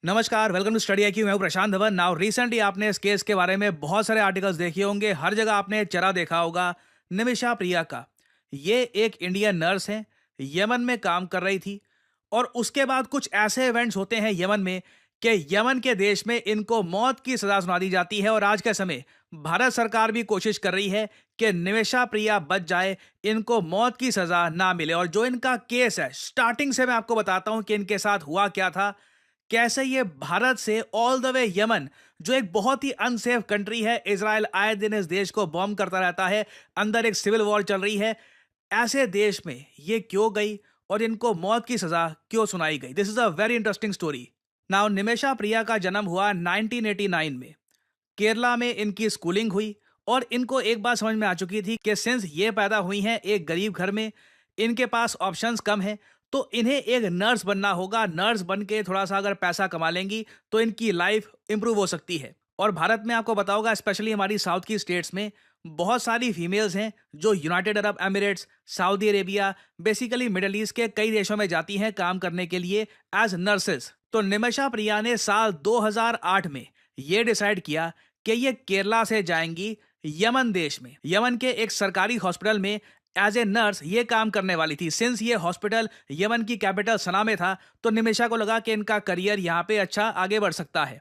नमस्कार, welcome to study IQ। मैं हूं प्रशांत धवन। नाउ रिसेंटली आपने इस केस के बारे में बहुत सारे आर्टिकल्स देखे होंगे, हर जगह आपने चेहरा देखा होगा निमिषा प्रिया का। ये एक इंडियन नर्स हैं, यमन में काम कर रही थी और उसके बाद कुछ ऐसे इवेंट्स होते हैं यमन में कि यमन के देश में इनको मौत की सजा सुना दी जाती है और आज के समय भारत सरकार भी कोशिश कर रही है कि निमिषा प्रिया बच जाए, इनको मौत की सजा ना मिले। और जो इनका केस है, स्टार्टिंग से मैं आपको बताता हूं कि इनके साथ हुआ क्या था, कैसे ये भारत से ऑल द वे यमन, जो एक बहुत ही अनसेफ कंट्री है, इजराइल आए दिन इस देश को बॉम्ब करता रहता है, अंदर एक सिविल वॉर चल रही है, ऐसे देश में ये क्यों गई और इनको मौत की सजा क्यों सुनाई गई। This is a very interesting story. Now Nimisha Priya का जन्म हुआ 1989 में। केरला में इनकी स्कूलिंग हुई और इनको एक बात समझ में आ चुकी थी कि सिंस ये पैदा हुई हैं एक गरीब घर में, इनके पास ऑप्शंस कम हैं, तो इन्हें एक नर्स बनना होगा। नर्स बन के थोड़ा सा अगर पैसा कमा लेंगी तो इनकी लाइफ इंप्रूव हो सकती है। और भारत में आपको पता होगा, स्पेशली हमारी साउथ की स्टेट्स में बहुत सारी फीमेल्स हैं जो United Arab Emirates, Saudi Arabia, basically middle east के कई देशों में जाती हैं काम करने के लिए एज नर्सेस। तो निमिषा प्रिया ने साल 2008 में ये डिसाइड किया कि ये केरला से जाएंगी यमन देश में। यमन के एक सरकारी हॉस्पिटल में एज ए नर्स ये काम करने वाली थी। सिंस ये हॉस्पिटल यमन की कैपिटल सना में था, तो निमिषा को लगा कि इनका करियर यहाँ पे अच्छा आगे बढ़ सकता है।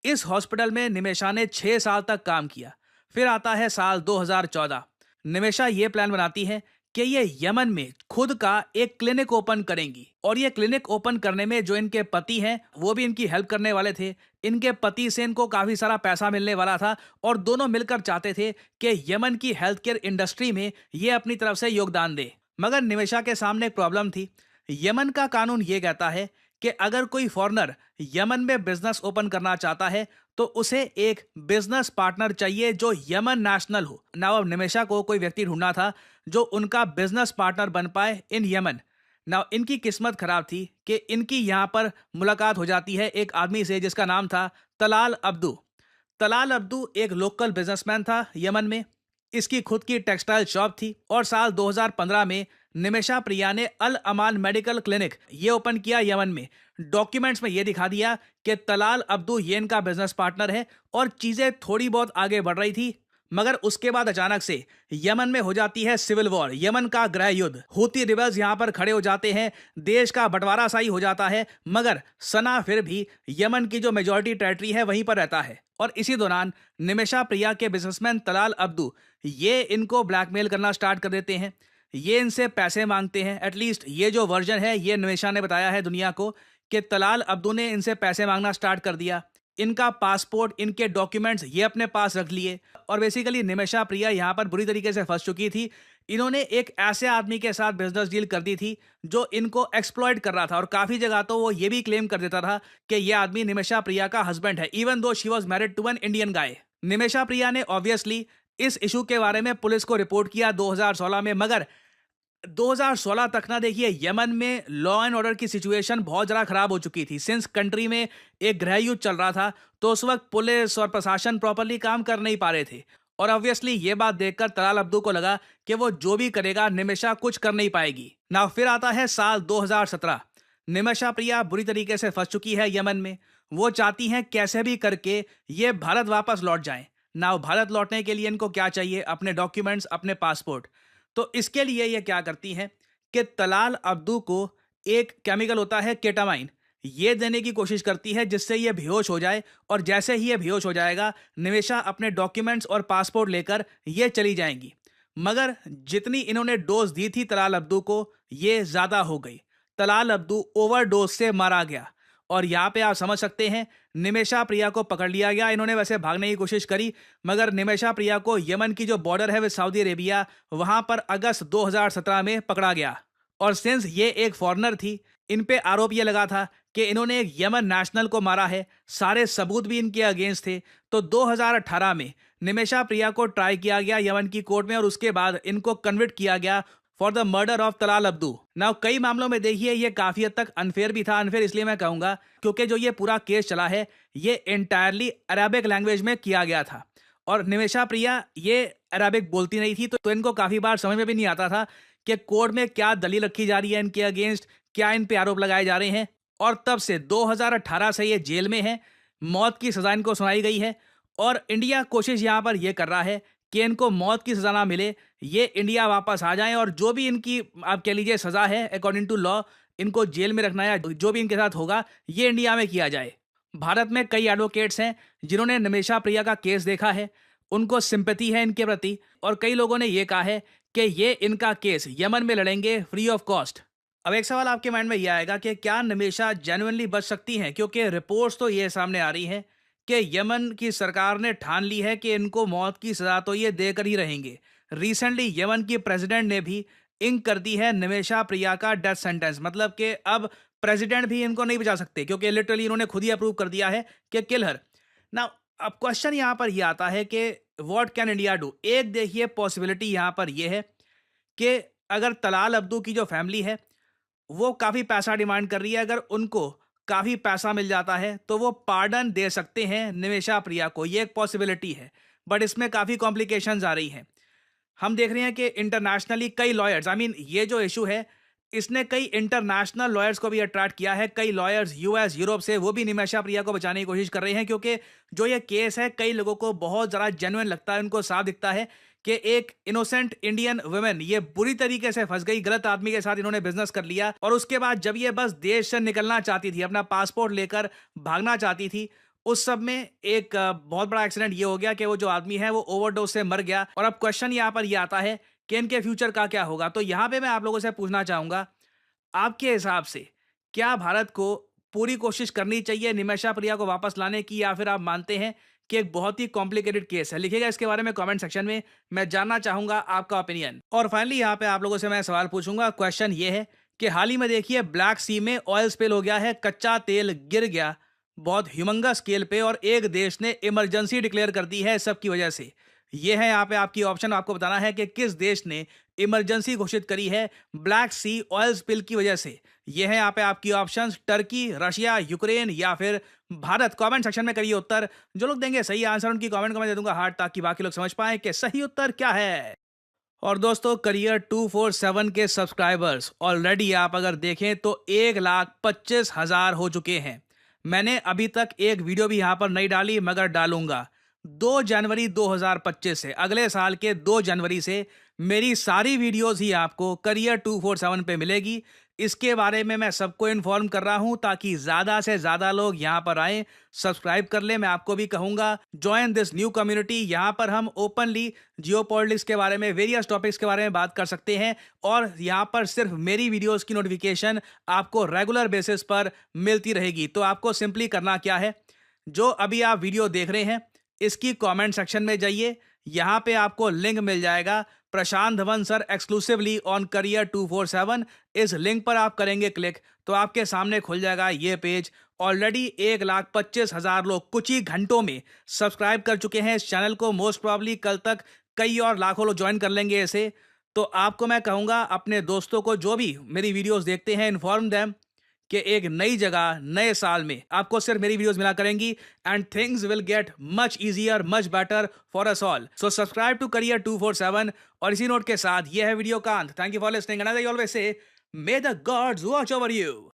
इस हॉस्पिटल में निमिषा ने 6 साल तक काम किया। फिर आता है साल 2014। निमिषा ये प्लान बनाती है कि ये यमन में खुद का एक क्लिनिक ओपन करेंगी और ये क्लिनिक ओपन करने में जो इनके पति हैं वो भी इनकी हेल्प करने वाले थे। इनके पति से इनको काफी सारा पैसा मिलने वाला था और दोनों मिलकर चाहते थे कि यमन की हेल्थ केयर इंडस्ट्री में ये अपनी तरफ से योगदान दे। मगर निमिषा के सामने एक प्रॉब्लम थी। यमन का कानून ये कहता है कि अगर कोई फॉरेनर यमन में बिजनेस ओपन करना चाहता है तो उसे एक बिजनेस पार्टनर चाहिए जो यमन नेशनल हो। नाउ अब निमिषा को कोई व्यक्ति ढूंढना था जो उनका बिजनेस पार्टनर बन पाए इन यमन। नाउ इनकी किस्मत खराब थी कि इनकी यहाँ पर मुलाकात हो जाती है एक आदमी से जिसका नाम था तलाल अब्दू। तलाल अब्दू एक लोकल बिजनेसमैन था यमन में। इसकी खुद की टेक्सटाइल शॉप थी और साल 2015 में निमिषा प्रिया ने अल अमान मेडिकल क्लिनिक ये ओपन किया यमन में। डॉक्यूमेंट्स में ये दिखा दिया कि तलाल अब्दू ये इनका बिजनेस पार्टनर है और चीजें थोड़ी बहुत आगे बढ़ रही थी। मगर उसके बाद अचानक से यमन में हो जाती है सिविल वॉर, यमन का गृह युद्ध। हूती रिबल्स यहां पर खड़े हो जाते हैं, देश का बंटवारा सा ही हो जाता है। मगर सना फिर भी यमन की जो मेजॉरिटी टेरिटरी है वहीं पर रहता है। और इसी दौरान निमिषा प्रिया के बिजनेसमैन तलाल अब्दू ये इनको ब्लैकमेल करना स्टार्ट कर देते हैं। ये इनसे पैसे मांगते हैं। एटलीस्ट ये जो वर्जन है ये निमिषा ने बताया है दुनिया को कि तलाल अब्दू ने इनसे पैसे मांगना स्टार्ट कर दिया। इनका पासपोर्ट, इनके डॉक्यूमेंट्स ये अपने पास रख लिए और बेसिकली निमिषा प्रिया यहाँ पर बुरी तरीके से फंस चुकी थी। इन्होंने एक ऐसे आदमी के साथ बिजनेस डील कर दी थी जो इनको एक्सप्लॉइट कर रहा था और काफी जगह तो वो ये भी क्लेम कर देता था कि ये आदमी निमिषा प्रिया का हस्बैंड है, even though she was married to an Indian guy. Nimisha Priya ने ऑब्वियसली इस इशू के बारे में पुलिस को रिपोर्ट किया 2016 में। मगर 2016 तक ना, देखिए, यमन में लॉ एंड ऑर्डर की सिचुएशन बहुत ज़्यादा खराब हो चुकी थी। सिंस कंट्री में एक गृह युद्ध चल रहा था तो उस वक्त पुलिस और प्रशासन प्रॉपरली काम कर नहीं पा रहे थे। और ऑब्वियसली ये बात देखकर तलाल अब्दू को लगा कि वो जो भी करेगा निमिषा कुछ कर नहीं पाएगी ना। फिर आता है साल 2017। निमिषा प्रिया बुरी तरीके से फंस चुकी है यमन में। वो चाहती हैं कैसे भी करके ये भारत वापस लौट जाएं। ना, भारत लौटने के लिए इनको क्या चाहिए? अपने डॉक्यूमेंट्स, अपने पासपोर्ट। तो इसके लिए ये क्या करती हैं कि तलाल अब्दू को एक केमिकल होता है केटामाइन, ये देने की कोशिश करती है जिससे ये बेहोश हो जाए। और जैसे ही ये बेहोश हो जाएगा निमिषा अपने डॉक्यूमेंट्स और पासपोर्ट लेकर ये चली जाएंगी। मगर जितनी इन्होंने डोज दी थी तलाल अब्दू को, ये ज्यादा हो गई। तलाल अब्दू ओवरडोज से मारा गया। और यहाँ पे आप समझ सकते हैं निमिषा प्रिया को पकड़ लिया गया। इन्होंने वैसे भागने की कोशिश करी मगर निमिषा प्रिया को यमन की जो बॉर्डर है विद सऊदी अरेबिया, वहां पर अगस्त 2017 में पकड़ा गया। और सिंस ये एक फॉरेनर थी, इन पे आरोप ये लगा था कि इन्होंने एक यमन नेशनल को मारा है। सारे सबूत भी इनके अगेंस्ट थे। तो 2018 में निमिषा प्रिया को ट्राई किया गया यमन की कोर्ट में और उसके बाद इनको कन्विक्ट किया गया for the murder of Talal Abdu. Now कई मामलों में देखिए ये काफी हद तक अनफेयर भी था। अनफेयर इसलिए मैं कहूंगा क्योंकि जो ये पूरा केस चला है ये एंटायरली अरेबिक लैंग्वेज में किया गया था और निमिषा प्रिया ये अरेबिक बोलती नहीं थी, तो इनको काफी बार समझ में भी नहीं आता था कि कोर्ट में क्या दलील रखी जा रही है इनके अगेंस्ट, क्या इन पे आरोप लगाए जा रहे हैं। और तब से 2018 से ये जेल में है। मौत की सजा इनको सुनाई गई है और इंडिया कोशिश यहाँ पर यह कर रहा है कि इनको मौत की सजा ना मिले, ये इंडिया वापस आ जाएं और जो भी इनकी आप कह लीजिए सजा है अकॉर्डिंग टू लॉ, इनको जेल में रखना है, जो भी इनके साथ होगा ये इंडिया में किया जाए। भारत में कई एडवोकेट्स हैं जिन्होंने निमिषा प्रिया का केस देखा है, उनको सिंपैथी है इनके प्रति और कई लोगों ने यह कहा है कि ये इनका केस यमन में लड़ेंगे फ्री ऑफ कॉस्ट। अब एक सवाल आपके माइंड में यह आएगा कि क्या निमिषा जेन्युइनली बच सकती हैं, क्योंकि रिपोर्ट्स तो ये सामने आ रही हैं कि यमन की सरकार ने ठान ली है कि इनको मौत की सजा तो ये देकर ही रहेंगे। रिसेंटली यमन की प्रेसिडेंट ने भी इंक कर दी है निमिषा प्रिया का डेथ सेंटेंस, मतलब कि अब प्रेसिडेंट भी इनको नहीं बचा सकते क्योंकि लिटरली इन्होंने खुद ही अप्रूव कर दिया है कि किल हर। नाउ अब क्वेश्चन यहां पर यह आता है कि व्हाट कैन इंडिया डू। एक देखिए पॉसिबिलिटी यहां पर यह है कि अगर तलाल अब्दू की जो फैमिली है वो काफी पैसा डिमांड कर रही है, अगर उनको काफी पैसा मिल जाता है तो वो पार्डन दे सकते हैं निमिषा प्रिया को, ये एक पॉसिबिलिटी है। बट इसमें काफी कॉम्प्लिकेशंस आ रही हैं। हम देख रहे हैं कि इंटरनेशनली कई लॉयर्स, आई मीन ये जो इशू है इसने कई इंटरनेशनल लॉयर्स को भी अट्रैक्ट किया है। कई लॉयर्स यूएस यूरोप से वो भी निमिषा प्रिया को बचाने की कोशिश कर रहे हैं, क्योंकि जो ये केस है कई लोगों को बहुत ज़्यादा जेन्युइन लगता है। उनको साफ दिखता है कि एक इनोसेंट इंडियन वुमेन ये बुरी तरीके से फंस गई, गलत आदमी के साथ इन्होंने बिजनेस कर लिया और उसके बाद जब ये बस देश से निकलना चाहती थी, अपना पासपोर्ट लेकर भागना चाहती थी, उस सब में एक बहुत बड़ा एक्सीडेंट ये हो गया कि वो जो आदमी है वो ओवरडोज से मर गया। और अब क्वेश्चन यहाँ पर ये आता है कि इनके फ्यूचर का क्या होगा। तो यहाँ पे मैं आप लोगों से पूछना चाहूंगा, आपके हिसाब से क्या भारत को पूरी कोशिश करनी चाहिए निमिषा प्रिया को वापस लाने की, या फिर आप मानते हैं कि एक बहुत ही कॉम्प्लिकेटेड केस है? लिखिएगा इसके बारे में कमेंट सेक्शन में, मैं जानना चाहूंगा आपका ओपिनियन। और फाइनली यहाँ पे आप लोगों से मैं सवाल पूछूंगा। क्वेश्चन ये है कि हाल ही में देखिए ब्लैक सी में ऑयल स्पिल हो गया है, कच्चा तेल गिर गया बहुत ह्यूमंगस स्केल पे और एक देश ने इमरजेंसी डिक्लेयर कर दी है इस सब की वजह से। ये है यहाँ पे आपकी ऑप्शन, आपको बताना है कि किस देश ने इमरजेंसी घोषित करी है ब्लैक सी ऑयल स्पिल की वजह से। ये है यहाँ पे आपकी ऑप्शंस, टर्की, रशिया, यूक्रेन या फिर भारत। कमेंट सेक्शन में करिए उत्तर। जो लोग देंगे सही आंसर उनकी कमेंट को मैं दे दूंगा हार्ट, ताकि बाकी लोग समझ पाए कि सही उत्तर क्या है। और दोस्तों करियर 247 के सब्सक्राइबर्स ऑलरेडी आप अगर देखें तो 1,25,000 हो चुके हैं। मैंने अभी तक एक वीडियो भी यहाँ पर नहीं डाली, मगर डालूंगा 2 जनवरी 2025 से, अगले साल के 2 जनवरी से मेरी सारी वीडियोस ही आपको करियर 247 पे मिलेगी। इसके बारे में मैं सबको इन्फॉर्म कर रहा हूं ताकि ज़्यादा से ज़्यादा लोग यहां पर आएँ, सब्सक्राइब कर लें। मैं आपको भी कहूंगा ज्वाइन दिस न्यू कम्युनिटी। यहां पर हम ओपनली जियोपॉलिटिक्स के बारे में, वेरियस टॉपिक्स के बारे में बात कर सकते हैं और यहां पर सिर्फ मेरी वीडियोस की नोटिफिकेशन आपको रेगुलर बेसिस पर मिलती रहेगी। तो आपको सिंपली करना क्या है, जो अभी आप वीडियो देख रहे हैं इसकी कमेंट सेक्शन में जाइए, यहां पे आपको लिंक मिल जाएगा Prashant Dhawan sir exclusively on Career 247। इस लिंक पर आप करेंगे क्लिक तो आपके सामने खुल जाएगा ये पेज। ऑलरेडी 1,25,000 लोग कुछ ही घंटों में सब्सक्राइब कर चुके हैं इस चैनल को। मोस्ट प्रॉब्ली कल तक कई और लाखों लोग ज्वाइन कर लेंगे इसे। तो आपको मैं कहूंगा अपने दोस्तों को जो भी मेरी वीडियोस देखते हैं, इन्फॉर्म देम कि एक नई जगह नए साल में आपको सिर्फ मेरी वीडियोस मिला करेंगी and things will get much easier, much better for us all. So subscribe to career 247। और इसी नोट के साथ ये है वीडियो का अंत। Thank you for listening and I always say may the gods watch over you.